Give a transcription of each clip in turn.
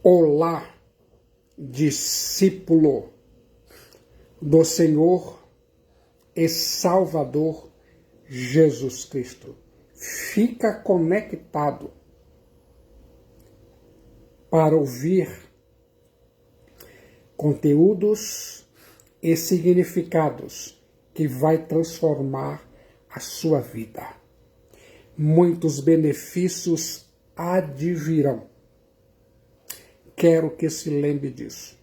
Olá, discípulo do Senhor e Salvador Jesus Cristo. Fica conectado para ouvir conteúdos e significados que vai transformar a sua vida. Muitos benefícios advirão. Quero que se lembre disso.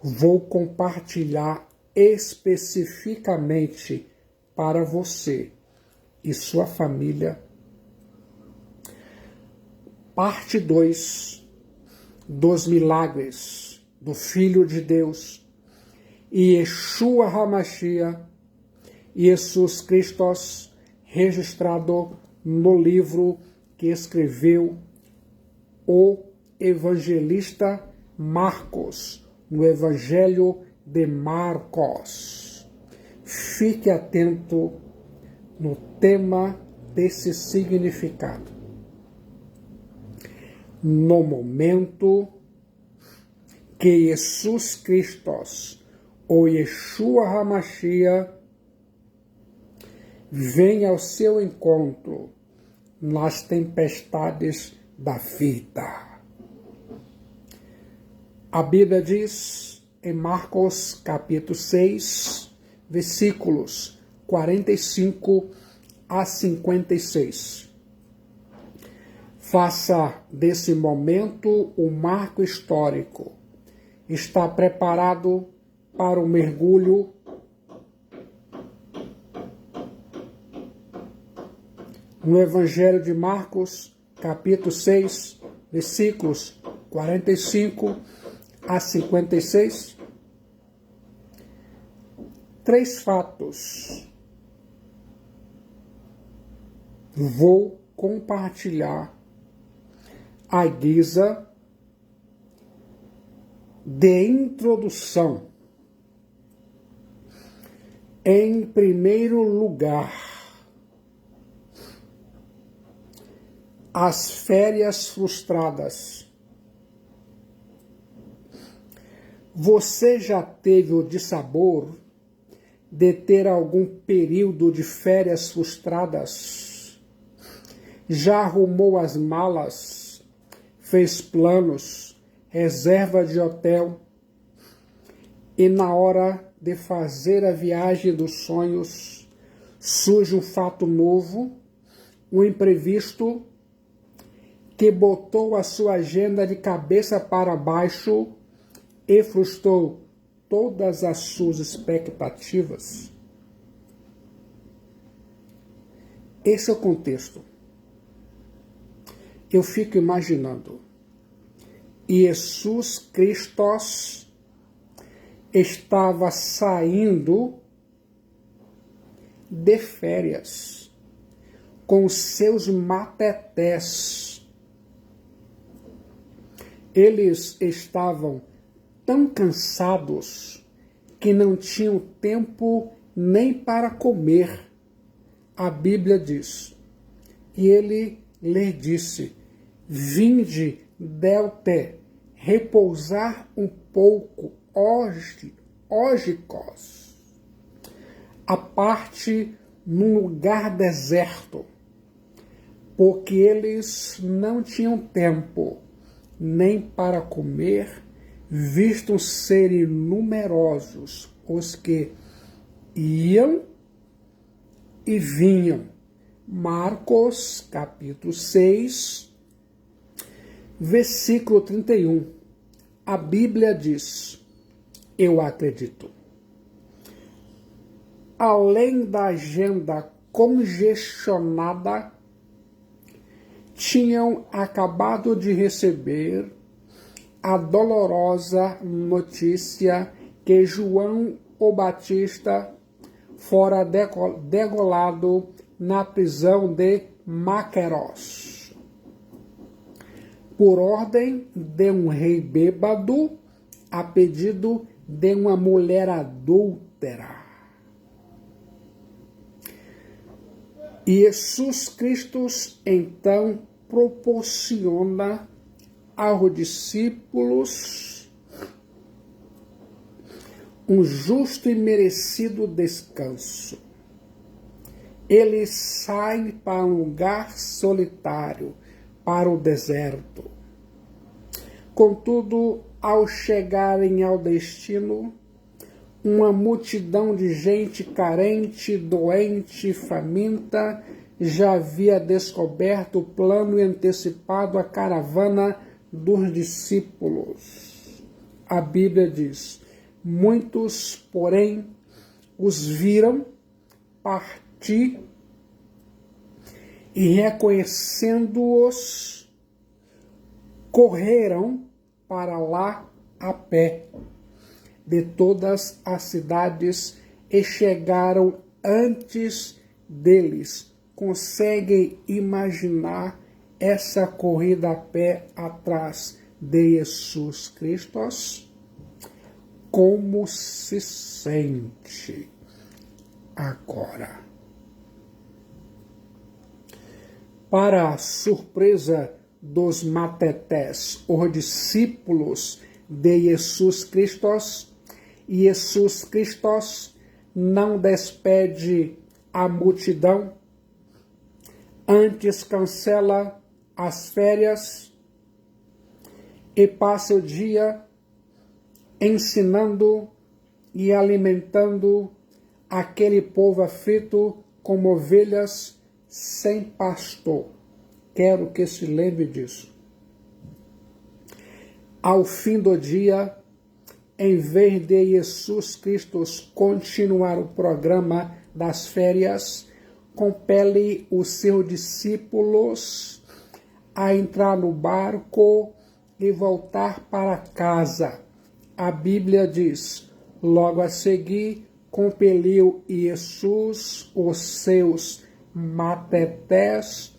Vou compartilhar especificamente para você e sua família parte 2 dos milagres do Filho de Deus, Yeshua HaMashiach, Jesus Cristo, registrado no livro que escreveu o evangelista Marcos, no Evangelho de Marcos. Fique atento no tema desse significado. No momento que Jesus Cristo, ou Yeshua HaMashiach, vem ao seu encontro nas tempestades da vida. A Bíblia diz em Marcos capítulo 6, versículos 45 a 56. Faça desse momento um marco histórico. Está preparado para o mergulho no Evangelho de Marcos, capítulo 6, versículos 45 a 56? 3 fatos vou compartilhar à guisa de introdução. Em primeiro lugar, as férias frustradas. Você já teve o dissabor de ter algum período de férias frustradas? Já arrumou as malas, fez planos, reserva de hotel e na hora de fazer a viagem dos sonhos surge um fato novo, um imprevisto que botou a sua agenda de cabeça para baixo e frustrou todas as suas expectativas? Esse é o contexto. Eu fico imaginando. Jesus Cristo estava saindo de férias com seus matetés. Eles estavam tão cansados que não tinham tempo nem para comer. A Bíblia diz, e ele lhe disse, vinde, delte, repousar um pouco, hoje, a parte num lugar deserto, porque eles não tinham tempo nem para comer, visto serem numerosos os que iam e vinham. Marcos, capítulo 6, versículo 31. A Bíblia diz, eu acredito. Além da agenda congestionada, tinham acabado de receber a dolorosa notícia que João o Batista fora degolado na prisão de Maqueros, por ordem de um rei bêbado, a pedido de uma mulher adúltera. Jesus Cristo então proporciona aos discípulos um justo e merecido descanso. Eles saem para um lugar solitário, para o deserto. Contudo, ao chegarem ao destino, uma multidão de gente carente, doente, faminta, já havia descoberto o plano e antecipado a caravana dos discípulos. A Bíblia diz: muitos, porém, os viram partir e, reconhecendo-os, correram para lá a pé de todas as cidades e chegaram antes deles. Conseguem imaginar essa corrida a pé atrás de Jesus Cristo? Como se sente agora? Para a surpresa dos matetés, os discípulos de Jesus Cristo, Jesus Cristo não despede a multidão, antes cancela as férias e passa o dia ensinando e alimentando aquele povo aflito como ovelhas sem pastor. Quero que se lembre disso. Ao fim do dia, em vez de Jesus Cristo continuar o programa das férias, compele os seus discípulos a entrar no barco e voltar para casa. A Bíblia diz: logo a seguir, compeliu Jesus os seus matetés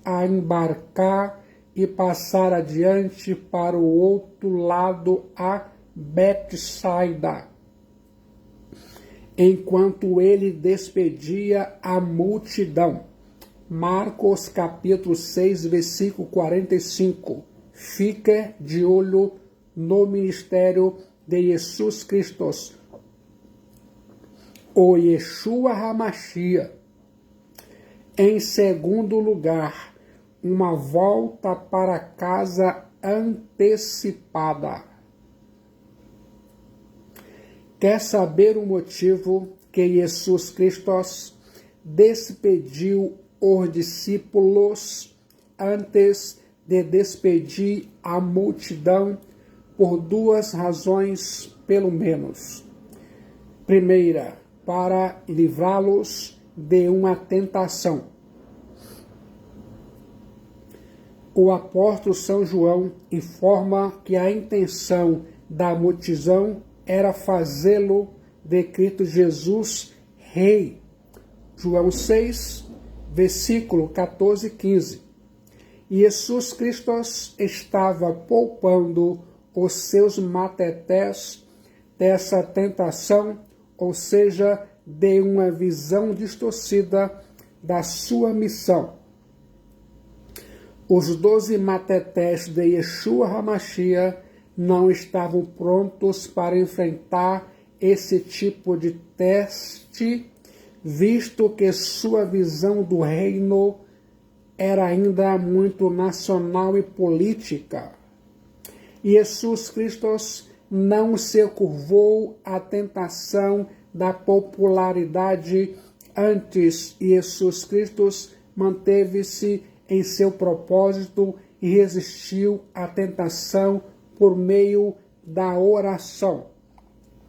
a embarcar e passar adiante para o outro lado, a Betsaida, enquanto ele despedia a multidão. Marcos capítulo 6, versículo 45. Fique de olho no ministério de Jesus Cristo, o Yeshua HaMashiach. Em segundo lugar, uma volta para casa antecipada. Quer saber o motivo que Jesus Cristo despediu os discípulos antes de despedir a multidão? Por duas razões, pelo menos. Primeira, para livrá-los de uma tentação. O apóstolo São João informa que a intenção da multidão era fazê-lo de Cristo Jesus rei. João 6, versículo 14 e 15. E Jesus Cristo estava poupando os seus matetés dessa tentação, ou seja, de uma visão distorcida da sua missão. Os 12 matetés de Yeshua HaMashiach não estavam prontos para enfrentar esse tipo de teste, visto que sua visão do reino era ainda muito nacional e política. Jesus Cristo não se curvou à tentação da popularidade. Antes, Jesus Cristo manteve-se em seu propósito e resistiu à tentação por meio da oração.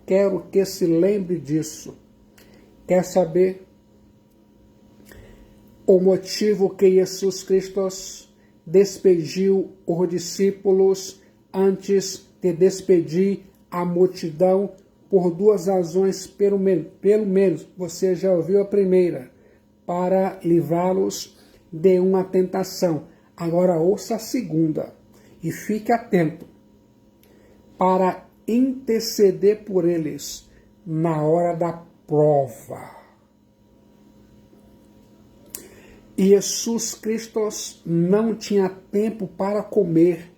Quero que se lembre disso. Quer saber o motivo que Jesus Cristo despediu os discípulos antes de despedir a multidão? Por duas razões, pelo menos. Você já ouviu a primeira: para livrá-los de uma tentação. Agora ouça a segunda e fique atento: para interceder por eles na hora da prova. Jesus Cristo não tinha tempo para comer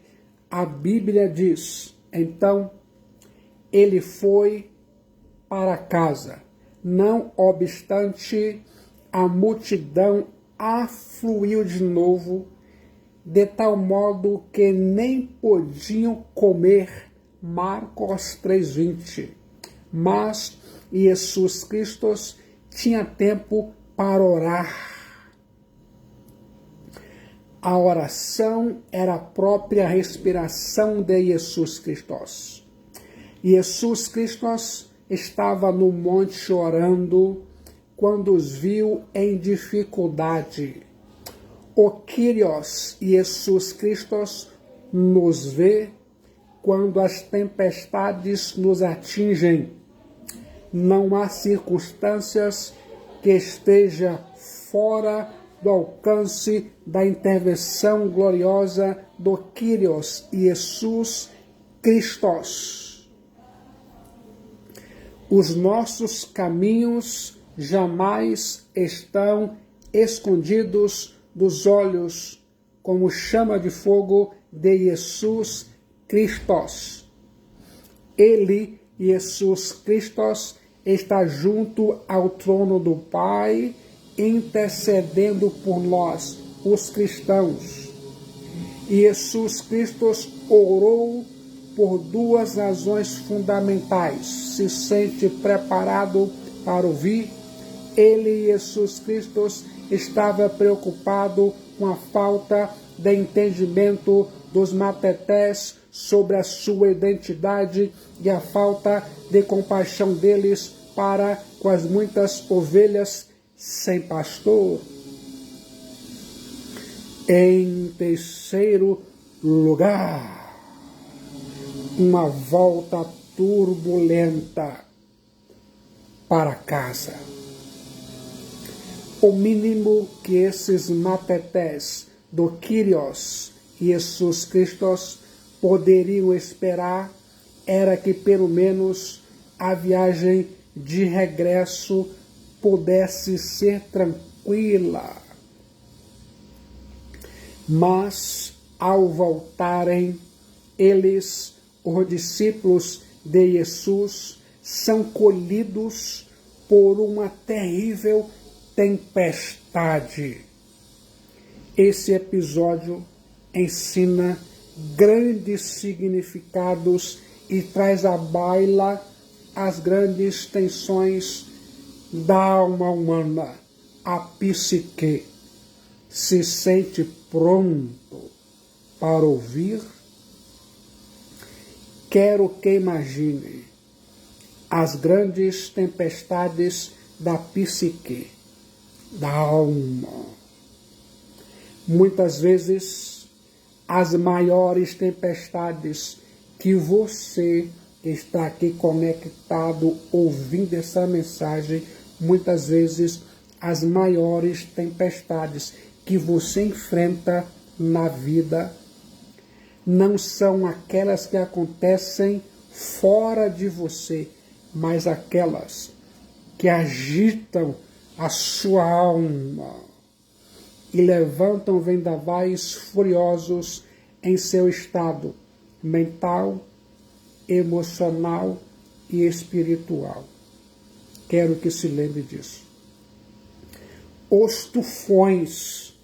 a Bíblia diz: então ele foi para casa. Não obstante, a multidão afluiu de novo, de tal modo que nem podiam comer. Marcos 3:20. Mas Jesus Cristo tinha tempo para orar. A oração era a própria respiração de Jesus Cristo. Jesus Cristo estava no monte orando quando os viu em dificuldade. O Kyrios, Jesus Cristo, nos vê quando as tempestades nos atingem. Não há circunstâncias que esteja fora do alcance da intervenção gloriosa do Kyrios, Jesus Cristo. Os nossos caminhos jamais estão escondidos dos olhos, como chama de fogo de Jesus Cristo. Ele, Jesus Cristo, está junto ao trono do Pai, intercedendo por nós, os cristãos. E Jesus Cristo orou por duas razões fundamentais. Se sente preparado para ouvir. Ele, Jesus Cristo, estava preocupado com a falta de entendimento dos matetés sobre a sua identidade e a falta de compaixão deles para com as muitas ovelhas sem pastor. Em terceiro lugar, uma volta turbulenta para casa. O mínimo que esses matetés do Kyrios e Jesus Cristo poderiam esperar era que pelo menos a viagem de regresso pudesse ser tranquila. Mas, ao voltarem, eles, os discípulos de Jesus, são colhidos por uma terrível tempestade. Esse episódio ensina grandes significados e traz à baila as grandes tensões da alma humana. A psique se sente pronto para ouvir. Quero que imagine as grandes tempestades da psique, da alma. Muitas vezes, as maiores tempestades que você está aqui conectado, ouvindo essa mensagem, muitas vezes as maiores tempestades que você enfrenta na vida não são aquelas que acontecem fora de você, mas aquelas que agitam a sua alma e levantam vendavais furiosos em seu estado mental, emocional e espiritual. Quero que se lembre disso. Os tufões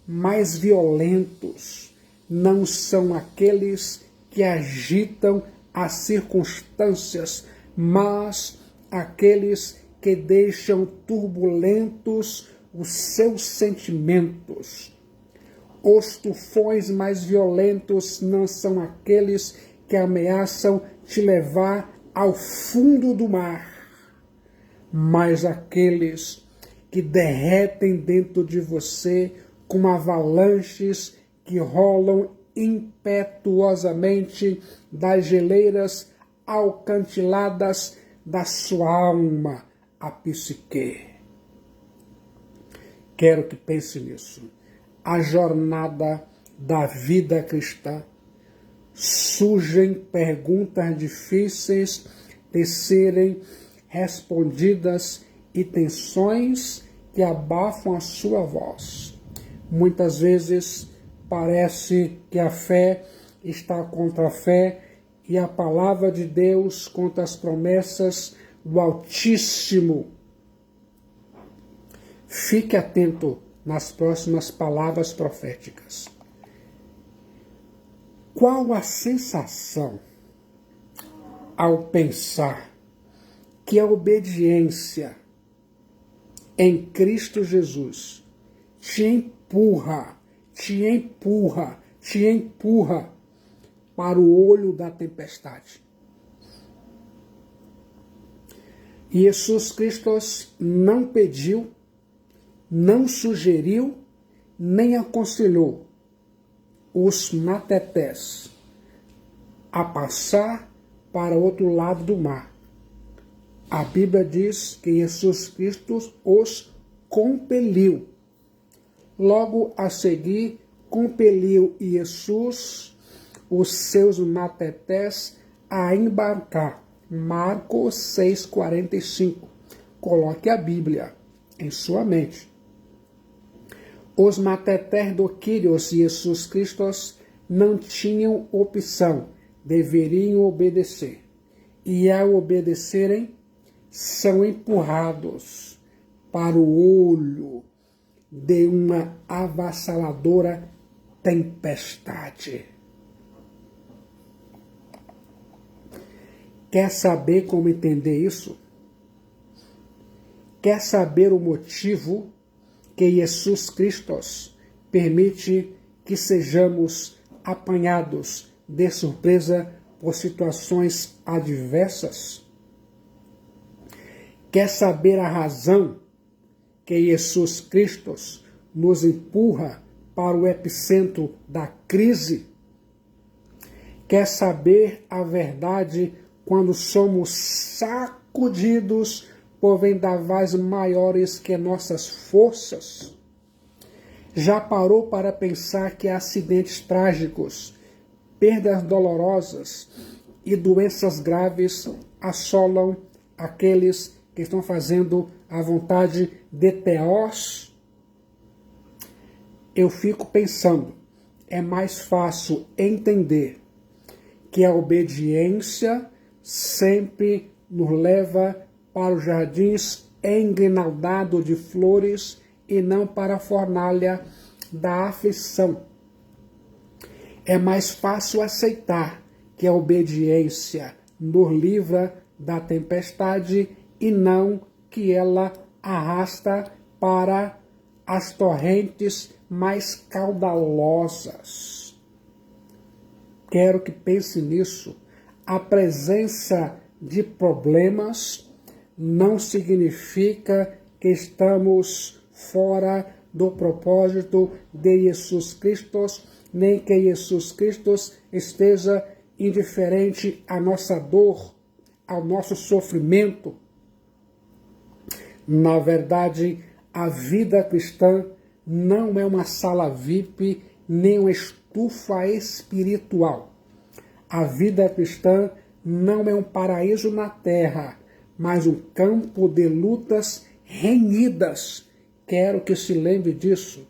mais violentos não são aqueles que agitam as circunstâncias, mas aqueles que deixam turbulentos os seus sentimentos. Os tufões mais violentos não são aqueles que ameaçam te levar ao fundo do mar, mas aqueles que derretem dentro de você como avalanches que rolam impetuosamente das geleiras alcantiladas da sua alma, a psique. Quero que pense nisso. A jornada da vida cristã surgem perguntas difíceis de serem respondidas e tensões que abafam a sua voz. Muitas vezes parece que a fé está contra a fé e a palavra de Deus contra as promessas do Altíssimo. Fique atento nas próximas palavras proféticas. Qual a sensação ao pensar que a obediência em Cristo Jesus te empurra para o olho da tempestade? Jesus Cristo não pediu, não sugeriu, nem aconselhou os matetés a passar para outro lado do mar. A Bíblia diz que Jesus Cristo os compeliu. Logo a seguir, compeliu Jesus os seus matetés a embarcar. Marcos 6,45. Coloque a Bíblia em sua mente. Os matetés do Quírios e Jesus Cristo não tinham opção, deveriam obedecer. E ao obedecerem, são empurrados para o olho de uma avassaladora tempestade. Quer saber como entender isso? Quer saber o motivo que Jesus Cristo permite que sejamos apanhados de surpresa por situações adversas? Quer saber a razão que Jesus Cristo nos empurra para o epicentro da crise? Quer saber a verdade quando somos sacudidos por vendavais maiores que nossas forças? Já parou para pensar que acidentes trágicos, perdas dolorosas e doenças graves assolam aqueles que estão fazendo a vontade de Teós? Eu fico pensando, é mais fácil entender que a obediência sempre nos leva para os jardins engrinaldados de flores e não para a fornalha da aflição. É mais fácil aceitar que a obediência nos livra da tempestade e não que ela arrasta para as torrentes mais caudalosas. Quero que pense nisso. A presença de problemas não significa que estamos fora do propósito de Jesus Cristo, nem que Jesus Cristo esteja indiferente à nossa dor, ao nosso sofrimento. Na verdade, a vida cristã não é uma sala VIP, nem uma estufa espiritual. A vida cristã não é um paraíso na terra, mas um campo de lutas renhidas. Quero que se lembre disso.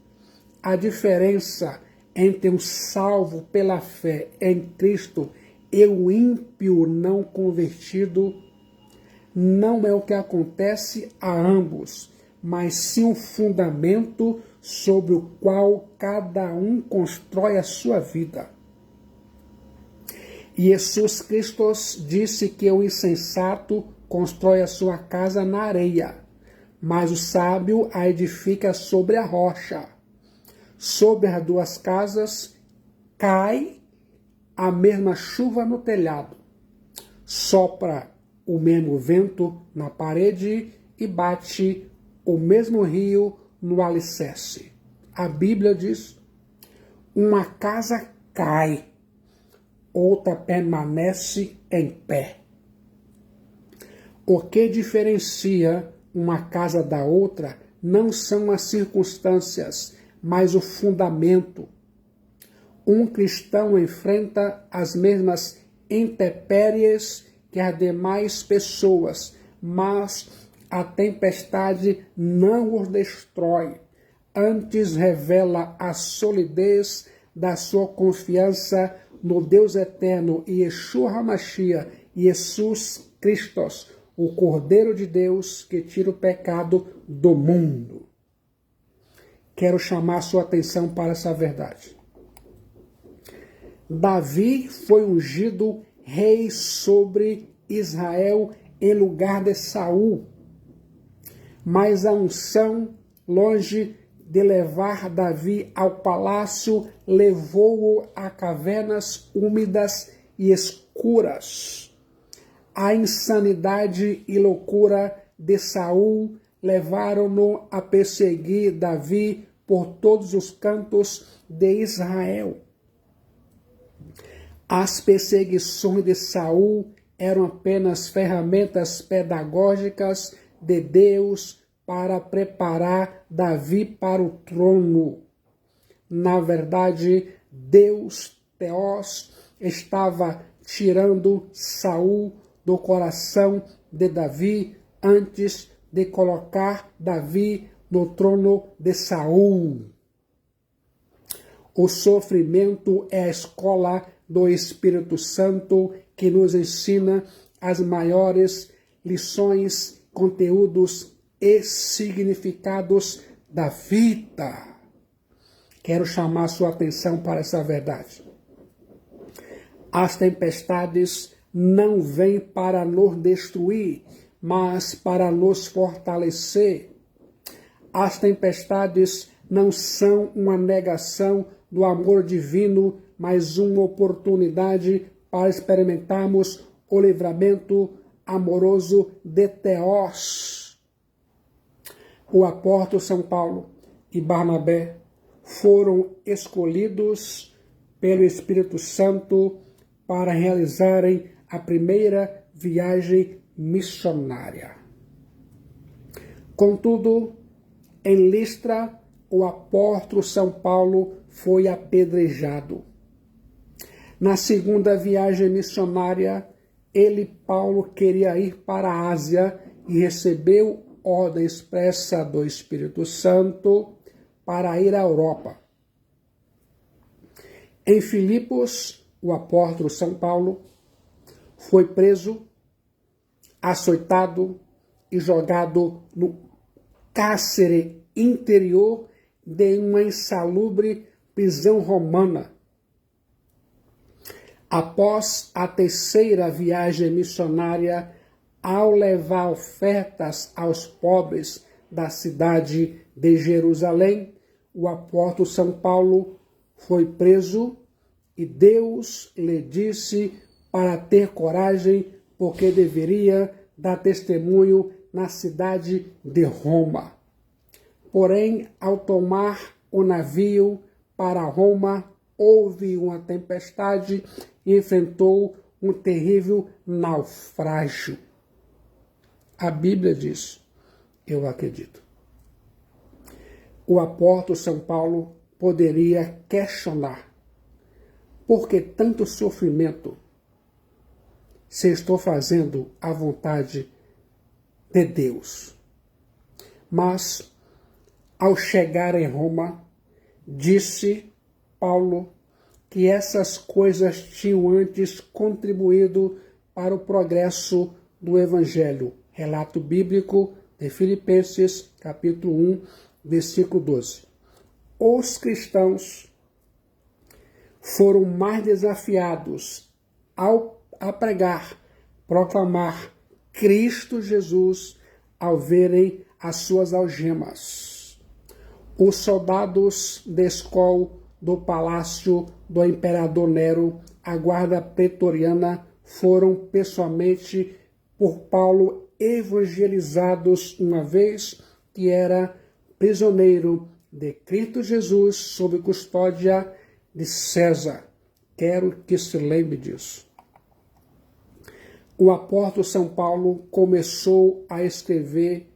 A diferença entre um salvo pela fé em Cristo e o ímpio não convertido não é o que acontece a ambos, mas sim um fundamento sobre o qual cada um constrói a sua vida. E Jesus Cristo disse que o insensato constrói a sua casa na areia, mas o sábio a edifica sobre a rocha. Sobre as duas casas cai a mesma chuva no telhado, sopra o mesmo vento na parede e bate o mesmo rio no alicerce. A Bíblia diz: uma casa cai, outra permanece em pé. O que diferencia uma casa da outra não são as circunstâncias, mas o fundamento. Um cristão enfrenta as mesmas intempéries que as demais pessoas, mas a tempestade não os destrói, antes revela a solidez da sua confiança no Deus eterno e Yeshua HaMashiach, Jesus Cristo, o Cordeiro de Deus que tira o pecado do mundo. Quero chamar sua atenção para essa verdade. Davi foi ungido rei sobre Israel em lugar de Saul, mas a unção, longe de levar Davi ao palácio, levou-o a cavernas úmidas e escuras. A insanidade e loucura de Saul levaram-no a perseguir Davi por todos os cantos de Israel. As perseguições de Saul eram apenas ferramentas pedagógicas de Deus para preparar Davi para o trono. Na verdade, Deus, Teós, estava tirando Saul do coração de Davi antes de colocar Davi no trono de Saul. O sofrimento é a escola do Espírito Santo que nos ensina as maiores lições, conteúdos e significados da vida. Quero chamar sua atenção para essa verdade. As tempestades não vêm para nos destruir, mas para nos fortalecer. As tempestades não são uma negação do amor divino, mas uma oportunidade para experimentarmos o livramento amoroso de Teós. O apóstolo São Paulo e Barnabé foram escolhidos pelo Espírito Santo para realizarem a primeira viagem missionária. Contudo, em Listra, o apóstolo São Paulo foi apedrejado. Na segunda viagem missionária, Paulo, queria ir para a Ásia e recebeu ordem expressa do Espírito Santo para ir à Europa. Em Filipos, o apóstolo São Paulo foi preso, açoitado e jogado no cárcere interior de uma insalubre prisão romana. Após a terceira viagem missionária, ao levar ofertas aos pobres da cidade de Jerusalém, o apóstolo São Paulo foi preso e Deus lhe disse para ter coragem, porque deveria dar testemunho na cidade de Roma. Porém, ao tomar o navio para Roma, houve uma tempestade e enfrentou um terrível naufrágio. A Bíblia diz, eu acredito. O apóstolo São Paulo poderia questionar: por que tanto sofrimento se estou fazendo a vontade de Deus? Mas, ao chegar em Roma, disse Paulo que essas coisas tinham antes contribuído para o progresso do Evangelho. Relato bíblico de Filipenses, capítulo 1, versículo 12. Os cristãos foram mais desafiados a pregar, proclamar Cristo Jesus ao verem as suas algemas. Os soldados da escolta do palácio do imperador Nero, a guarda pretoriana, foram pessoalmente por Paulo evangelizados uma vez que era prisioneiro de Cristo Jesus sob custódia de César. Quero que se lembre disso. O apóstolo São Paulo começou a escrever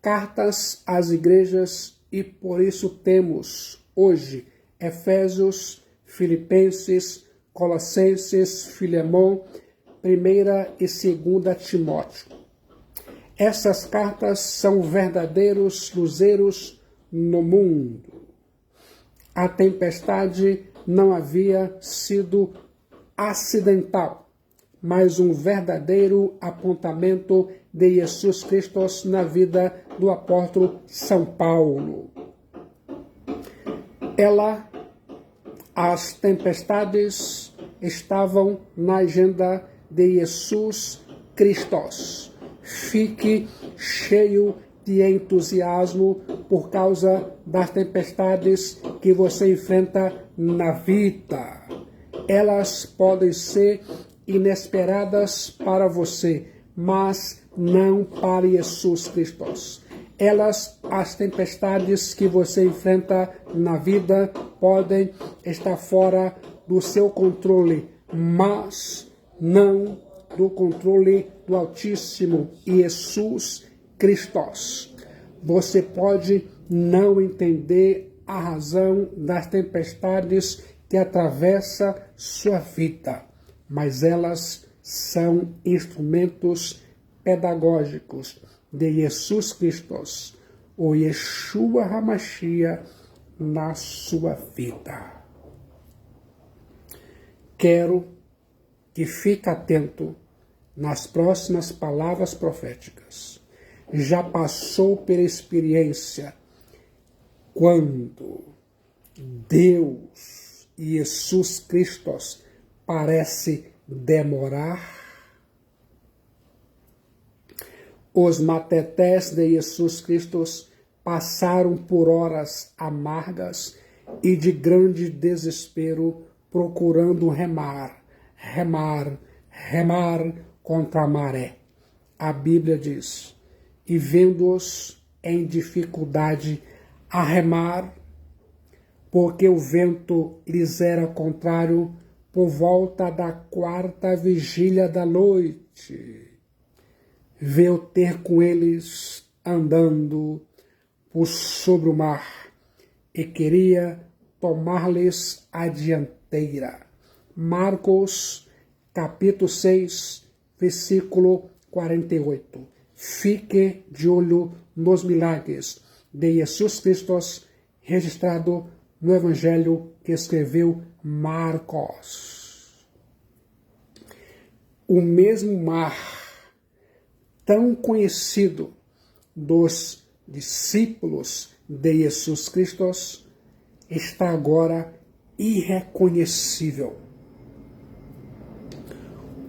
cartas às igrejas e por isso temos hoje Efésios, Filipenses, Colossenses, Filemão, 1ª e 2ª Timóteo. Essas cartas são verdadeiros luzeiros no mundo. A tempestade não havia sido acidental, mas um verdadeiro apontamento de Jesus Cristo na vida do apóstolo São Paulo. As tempestades estavam na agenda de Jesus Cristo. Fique cheio de entusiasmo por causa das tempestades que você enfrenta na vida. Elas podem ser inesperadas para você, mas não para Jesus Cristo. As tempestades que você enfrenta na vida podem estar fora do seu controle, mas não do controle do Altíssimo Jesus Cristo. Você pode não entender a razão das tempestades que atravessa sua vida, mas elas são instrumentos pedagógicos de Jesus Cristo, o Yeshua HaMashiach, na sua vida. Quero que fique atento nas próximas palavras proféticas. Já passou pela experiência quando Deus e Jesus Cristo parece demorar? Os matetés de Jesus Cristo passaram por horas amargas e de grande desespero procurando remar contra a maré. A Bíblia diz, e vendo-os em dificuldade a remar, porque o vento lhes era contrário, por volta da 4ª vigília da noite, veio ter com eles andando por sobre o mar e queria tomar-lhes a dianteira. Marcos, capítulo 6, versículo 48. Fique de olho nos milagres de Jesus Cristo registrado no Evangelho que escreveu Marcos. O mesmo mar tão conhecido dos discípulos de Jesus Cristo está agora irreconhecível.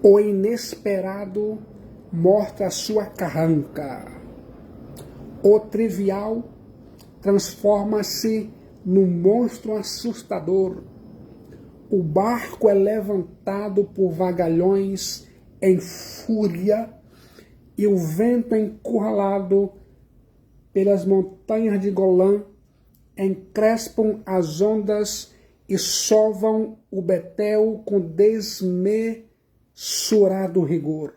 O inesperado mostra sua carranca. O trivial transforma-se num monstro assustador. O barco é levantado por vagalhões em fúria e o vento encurralado pelas montanhas de Golã encrespam as ondas e sovam o Betel com desmesurado rigor.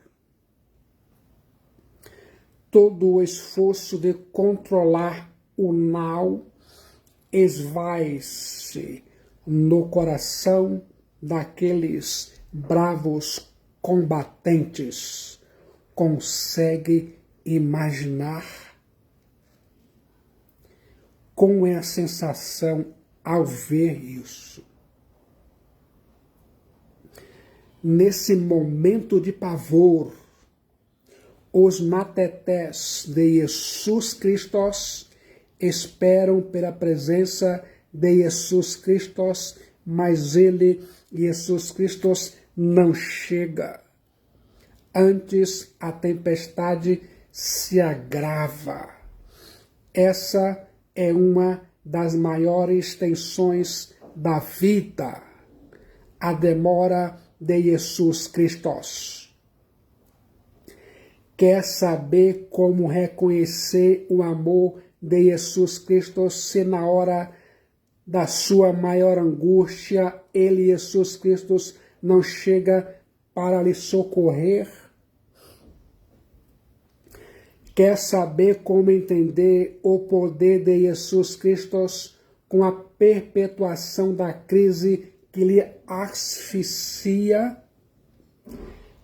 Todo o esforço de controlar o nau esvai-se no coração daqueles bravos combatentes. Consegue imaginar como é a sensação ao ver isso? Nesse momento de pavor, os matetés de Jesus Cristo esperam pela presença de Jesus Cristo, mas ele, Jesus Cristo, não chega. Antes a tempestade se agrava. Essa é uma das maiores tensões da vida, a demora de Jesus Cristo. Quer saber como reconhecer o amor de Jesus Cristo se na hora da sua maior angústia, ele, Jesus Cristo, não chega para lhe socorrer? Quer saber como entender o poder de Jesus Cristo com a perpetuação da crise que lhe asfixia?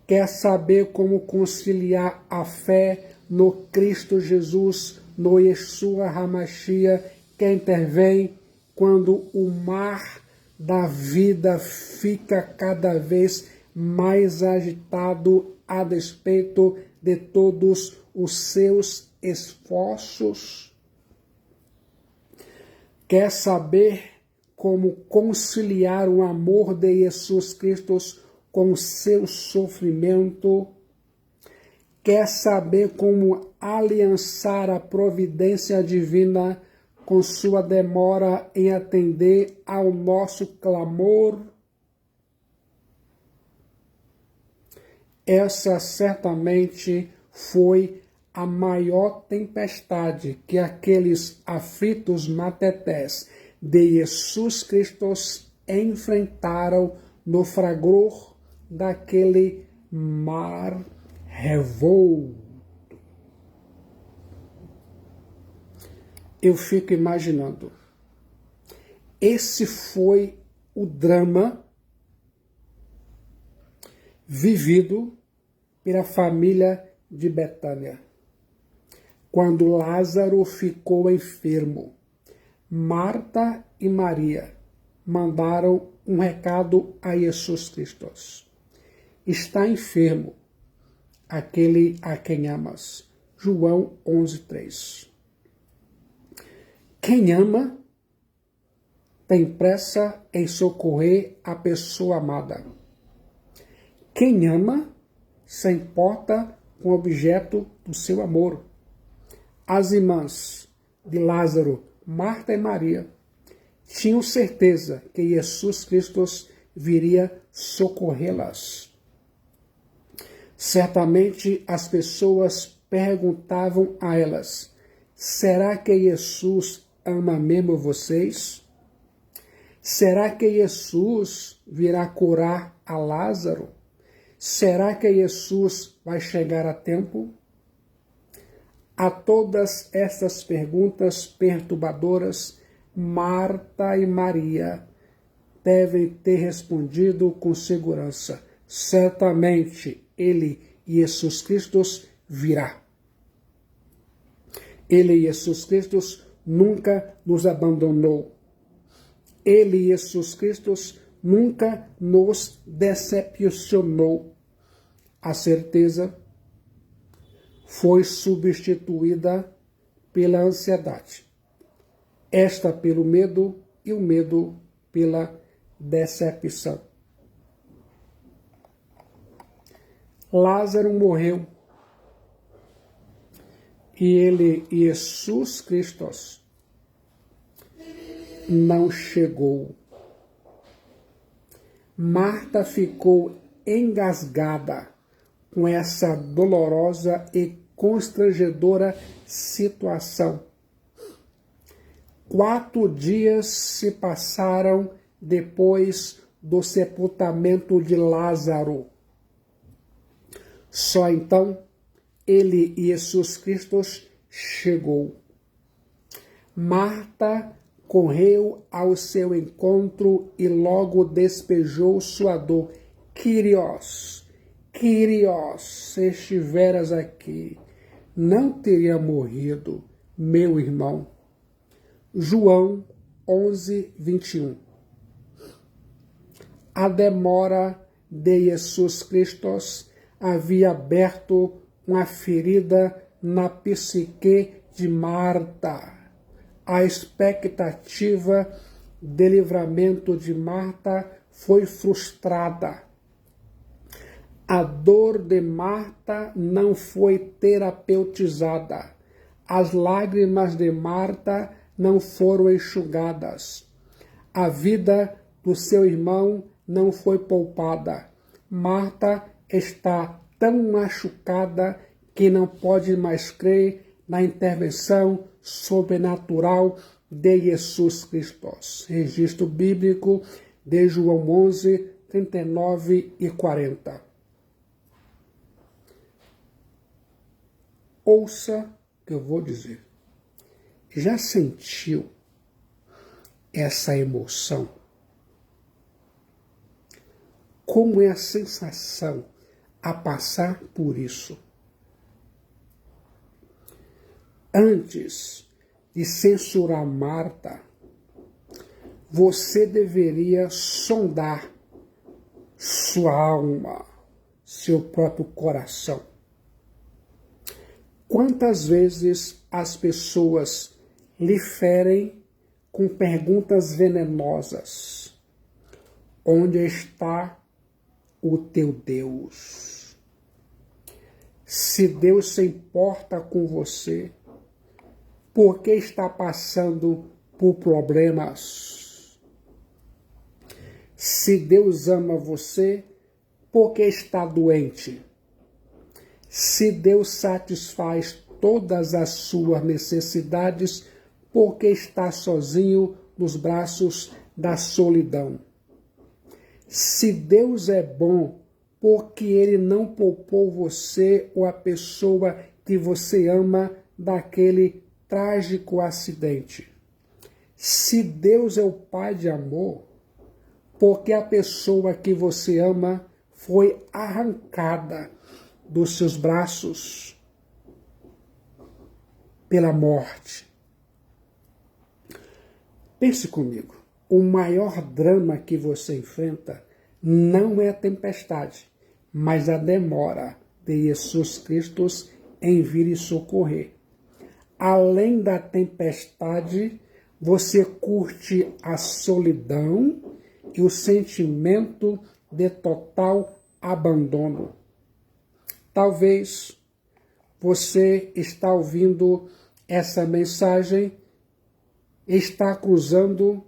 Quer saber como conciliar a fé no Cristo Jesus, no Yeshua HaMashiach, que intervém quando o mar da vida fica cada vez mais agitado a despeito de todos os seus esforços? Quer saber como conciliar o amor de Jesus Cristo com o seu sofrimento? Quer saber como aliançar a providência divina com sua demora em atender ao nosso clamor? Essa certamente foi a maior tempestade que aqueles aflitos matetés de Jesus Cristo enfrentaram no fragor daquele mar revolto. Eu fico imaginando, esse foi o drama vivido pela família de Betânia, quando Lázaro ficou enfermo. Marta e Maria mandaram um recado a Jesus Cristo: está enfermo aquele a quem amas. João 11:3. Quem ama tem pressa em socorrer a pessoa amada. Quem ama se importa com o objeto do seu amor. As irmãs de Lázaro, Marta e Maria, tinham certeza que Jesus Cristo viria socorrê-las. Certamente as pessoas perguntavam a elas: será que Jesus ama mesmo vocês? Será que Jesus virá curar a Lázaro? Será que Jesus vai chegar a tempo? A todas essas perguntas perturbadoras, Marta e Maria devem ter respondido com segurança: certamente Ele, Jesus Cristo, virá. Ele, Jesus Cristo, nunca nos abandonou. Ele, Jesus Cristo, nunca nos decepcionou. A certeza foi substituída pela ansiedade. Esta pelo medo e o medo pela decepção. Lázaro morreu e ele, Jesus Cristo, não chegou. Marta ficou engasgada com essa dolorosa e constrangedora situação. 4 dias se passaram depois do sepultamento de Lázaro. Só então ele, Jesus Cristo, chegou. Marta correu ao seu encontro e logo despejou sua dor. Kyrios, se estiveras aqui, não teria morrido, meu irmão. João 11:21. A demora de Jesus Cristo havia aberto uma ferida na psique de Marta. A expectativa de livramento de Marta foi frustrada. A dor de Marta não foi terapeutizada. As lágrimas de Marta não foram enxugadas. A vida do seu irmão não foi poupada. Marta está tão machucada que não pode mais crer na intervenção sobrenatural de Jesus Cristo. Registro bíblico de João 11, 39 e 40. Ouça o que eu vou dizer. Já sentiu essa emoção? Como é a sensação a passar por isso? Antes de censurar Marta, você deveria sondar sua alma, seu próprio coração. Quantas vezes as pessoas lhe ferem com perguntas venenosas? Onde está o teu Deus? Se Deus se importa com você, por que está passando por problemas? Se Deus ama você, por que está doente? Se Deus satisfaz todas as suas necessidades, por que está sozinho nos braços da solidão? Se Deus é bom, por que Ele não poupou você ou a pessoa que você ama daquele trágico acidente? Se Deus é o Pai de amor, por que a pessoa que você ama foi arrancada dos seus braços pela morte? Pense comigo, o maior drama que você enfrenta não é a tempestade, mas a demora de Jesus Cristo em vir e socorrer. Além da tempestade, você curte a solidão e o sentimento de total abandono. Talvez você está ouvindo essa mensagem, está cruzando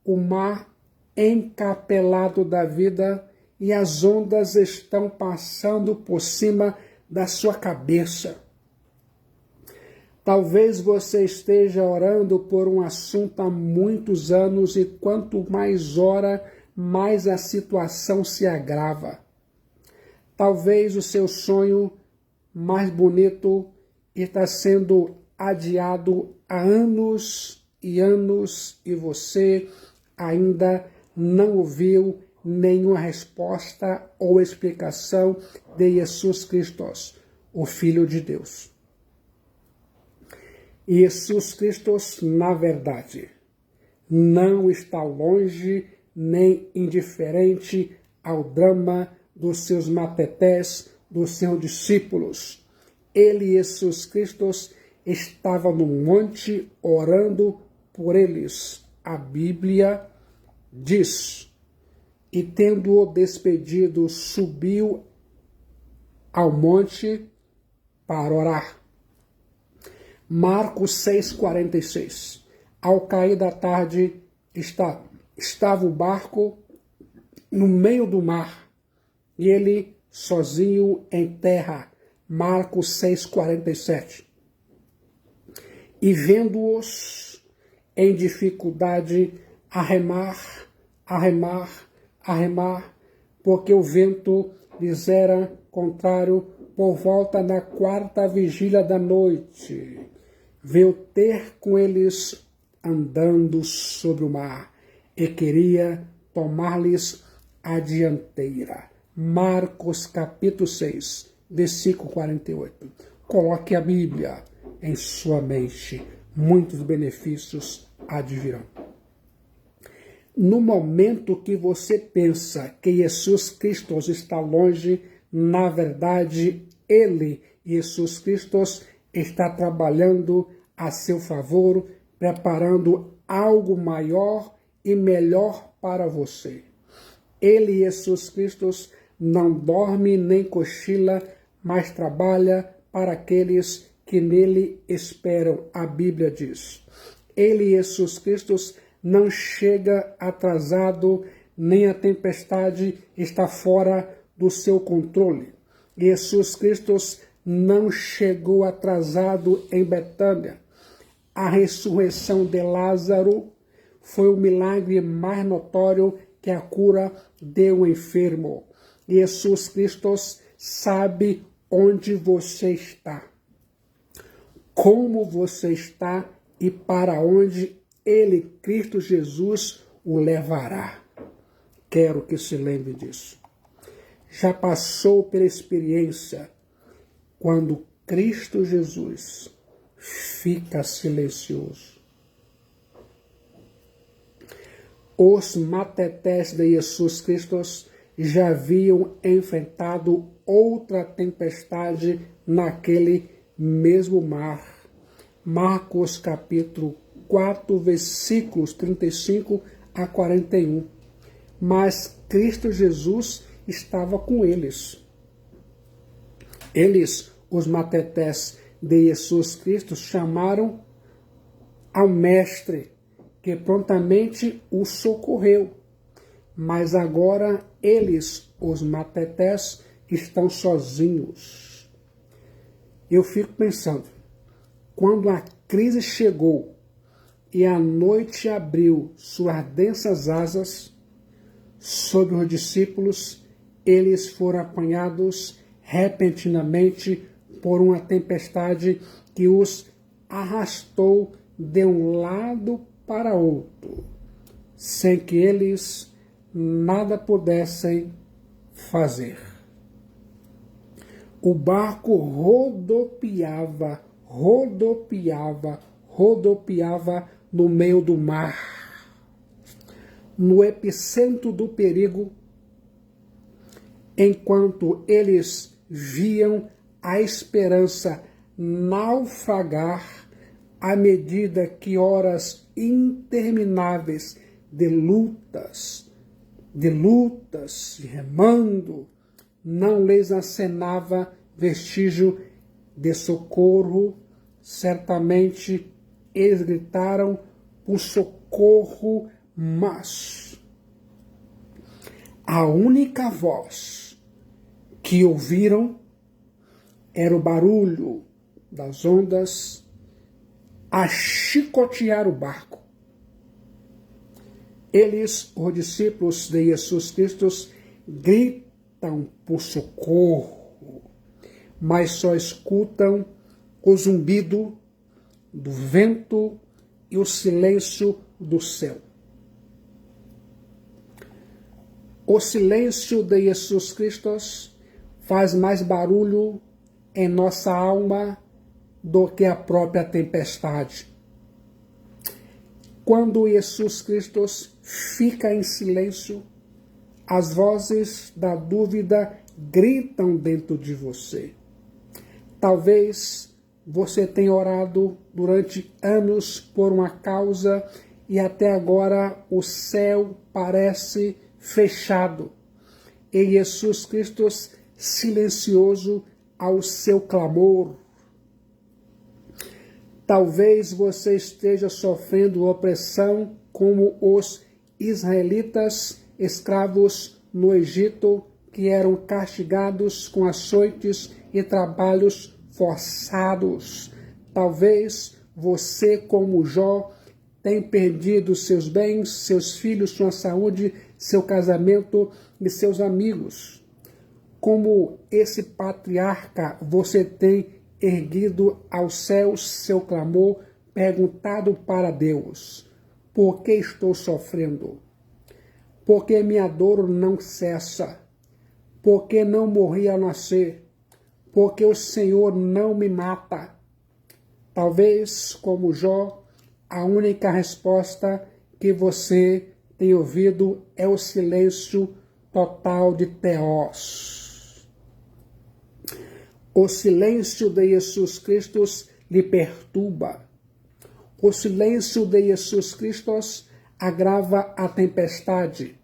o mar encapelado da vida e as ondas estão passando por cima da sua cabeça. Talvez você esteja orando por um assunto há muitos anos e quanto mais ora, mais a situação se agrava. Talvez o seu sonho mais bonito está sendo adiado há anos e você ainda não ouviu nenhuma resposta ou explicação de Jesus Cristo, o Filho de Deus. Jesus Cristo, na verdade, não está longe nem indiferente ao drama dos seus matetés, dos seus discípulos. Ele, Jesus Cristo, estava no monte orando por eles. A Bíblia diz, e tendo-o despedido, subiu ao monte para orar. Marcos 6,46. Ao cair da tarde, estava o barco no meio do mar, e ele sozinho em terra. Marcos 6,47. E vendo-os em dificuldade, arremar, porque o vento lhes era contrário, por volta da 4ª vigília da noite, veio ter com eles andando sobre o mar, e queria tomar-lhes a dianteira. Marcos capítulo 6, versículo 48. Coloque a Bíblia em sua mente. Muitos benefícios advirão. No momento que você pensa que Jesus Cristo está longe, na verdade, Ele, Jesus Cristo, está trabalhando a seu favor, preparando algo maior e melhor para você. Ele, Jesus Cristo, não dorme nem cochila, mas trabalha para aqueles que nele esperam. A Bíblia diz. Ele, Jesus Cristo, não chega atrasado, nem a tempestade está fora do seu controle. Jesus Cristo não chegou atrasado em Betânia. A ressurreição de Lázaro foi o milagre mais notório que a cura de um enfermo. Jesus Cristo sabe onde você está, como você está e para onde Ele, Cristo Jesus, o levará. Quero que se lembre disso. Já passou pela experiência quando Cristo Jesus fica silencioso. Os matetés de Jesus Cristo já haviam enfrentado outra tempestade naquele mesmo mar. Marcos capítulo 4, versículos 35 a 41. Mas Cristo Jesus estava com eles. Eles, os matetés de Jesus Cristo, chamaram ao Mestre, que prontamente o socorreu. Mas agora eles, os matetés, estão sozinhos. Eu fico pensando, quando a crise chegou e a noite abriu suas densas asas sobre os discípulos, eles foram apanhados repentinamente por uma tempestade que os arrastou de um lado para outro, sem que eles nada pudessem fazer. O barco rodopiava no meio do mar. No epicentro do perigo, enquanto eles viam a esperança naufragar à medida que horas intermináveis de lutas, remando, não lhes acenava vestígio de socorro. Certamente eles gritaram por socorro, mas a única voz que ouviram era o barulho das ondas a chicotear o barco. Eles, os discípulos de Jesus Cristo, gritam por socorro, mas só escutam o zumbido do vento e o silêncio do céu. O silêncio de Jesus Cristo faz mais barulho em nossa alma do que a própria tempestade. Quando Jesus Cristo fica em silêncio, as vozes da dúvida gritam dentro de você. Talvez você tenha orado durante anos por uma causa e até agora o céu parece fechado. E Jesus Cristo silencioso ao seu clamor. Talvez você esteja sofrendo opressão como os israelitas escravos no Egito, que eram castigados com açoites e trabalhos forçados. Talvez você, como Jó, tenha perdido seus bens, seus filhos, sua saúde, seu casamento e seus amigos. Como esse patriarca, você tem erguido aos céus seu clamor, perguntado para Deus: por que estou sofrendo? Por que minha dor não cessa? Por que não morri ao nascer? Por que o Senhor não me mata? Talvez, como Jó, a única resposta que você tem ouvido é o silêncio total de Teós. O silêncio de Jesus Cristo lhe perturba. O silêncio de Jesus Cristo agrava a tempestade.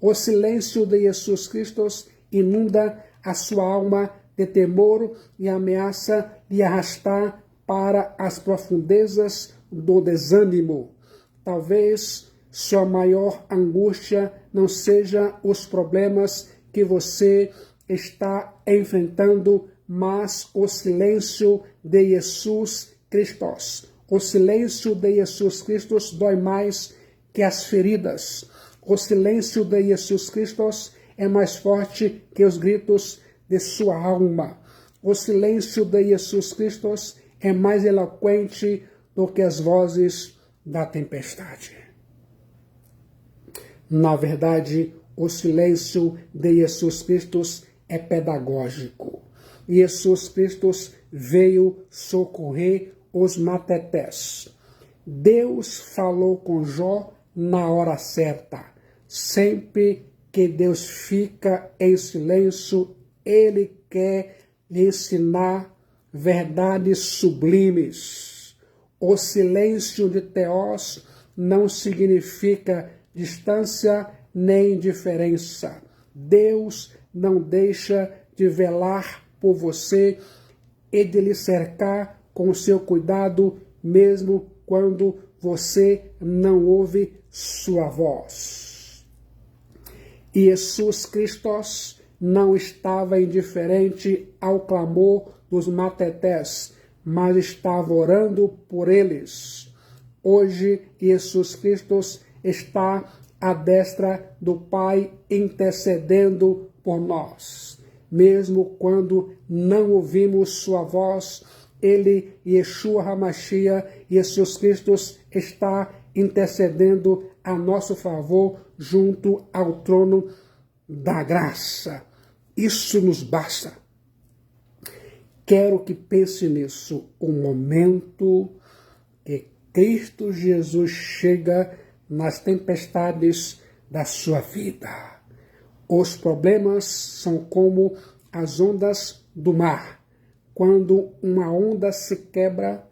O silêncio de Jesus Cristo inunda a sua alma de temor e ameaça lhe arrastar para as profundezas do desânimo. Talvez sua maior angústia não seja os problemas que você está enfrentando, mas o silêncio de Jesus Cristo. O silêncio de Jesus Cristo dói mais que as feridas. O silêncio de Jesus Cristo é mais forte que os gritos de sua alma. O silêncio de Jesus Cristo é mais eloquente do que as vozes da tempestade. Na verdade, o silêncio de Jesus Cristo é pedagógico. Jesus Cristo veio socorrer os matetés. Deus falou com Jó na hora certa. Sempre que Deus fica em silêncio, Ele quer lhe ensinar verdades sublimes. O silêncio de Teós não significa distância nem indiferença. Deus não deixa de velar por você e de lhe cercar com o seu cuidado, mesmo quando você não ouve sua voz. E Jesus Cristo não estava indiferente ao clamor dos matetés, mas estava orando por eles. Hoje, Jesus Cristo está à destra do Pai intercedendo por nós. Mesmo quando não ouvimos sua voz, Ele, Yeshua HaMashiach, Jesus Cristo, está intercedendo a nosso favor junto ao trono da graça. Isso nos basta. Quero que pense nisso. O momento que Cristo Jesus chega nas tempestades da sua vida. Os problemas são como as ondas do mar. Quando uma onda se quebra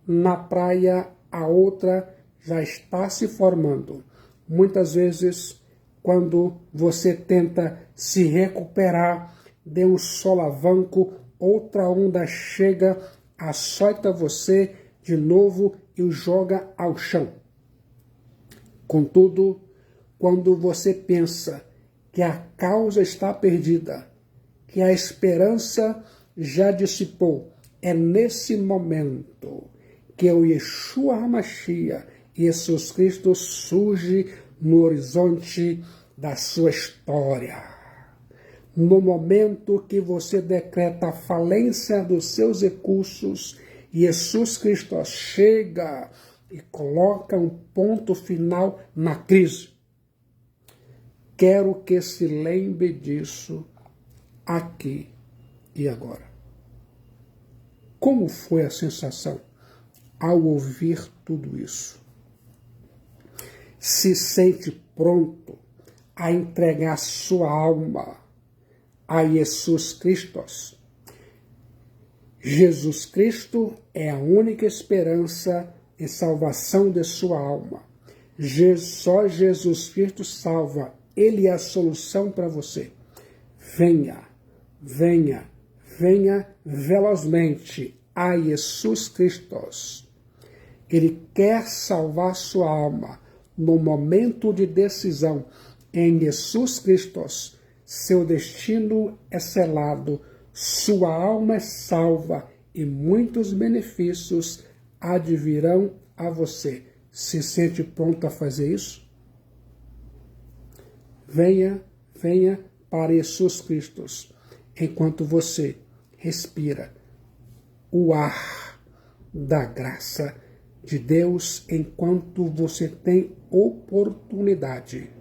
na praia, a outra já está se formando. Muitas vezes, quando você tenta se recuperar de um solavanco, outra onda chega, açoita você de novo e o joga ao chão. Contudo, quando você pensa que a causa está perdida, que a esperança já dissipou, é nesse momento que o Yeshua HaMashiach, Jesus Cristo, surge no horizonte da sua história. No momento que você decreta a falência dos seus recursos, Jesus Cristo chega e coloca um ponto final na crise. Quero que se lembre disso aqui e agora. Como foi a sensação ao ouvir tudo isso? Se sente pronto a entregar sua alma a Jesus Cristo? Jesus Cristo é a única esperança e salvação de sua alma. Só Jesus Cristo salva. Ele é a solução para você. Venha, venha, venha velozmente a Jesus Cristo. Ele quer salvar sua alma. No momento de decisão em Jesus Cristo, seu destino é selado, sua alma é salva e muitos benefícios advirão a você. Se sente pronto a fazer isso? Venha, venha para Jesus Cristo, enquanto você respira o ar da graça de Deus, enquanto você tem oportunidade.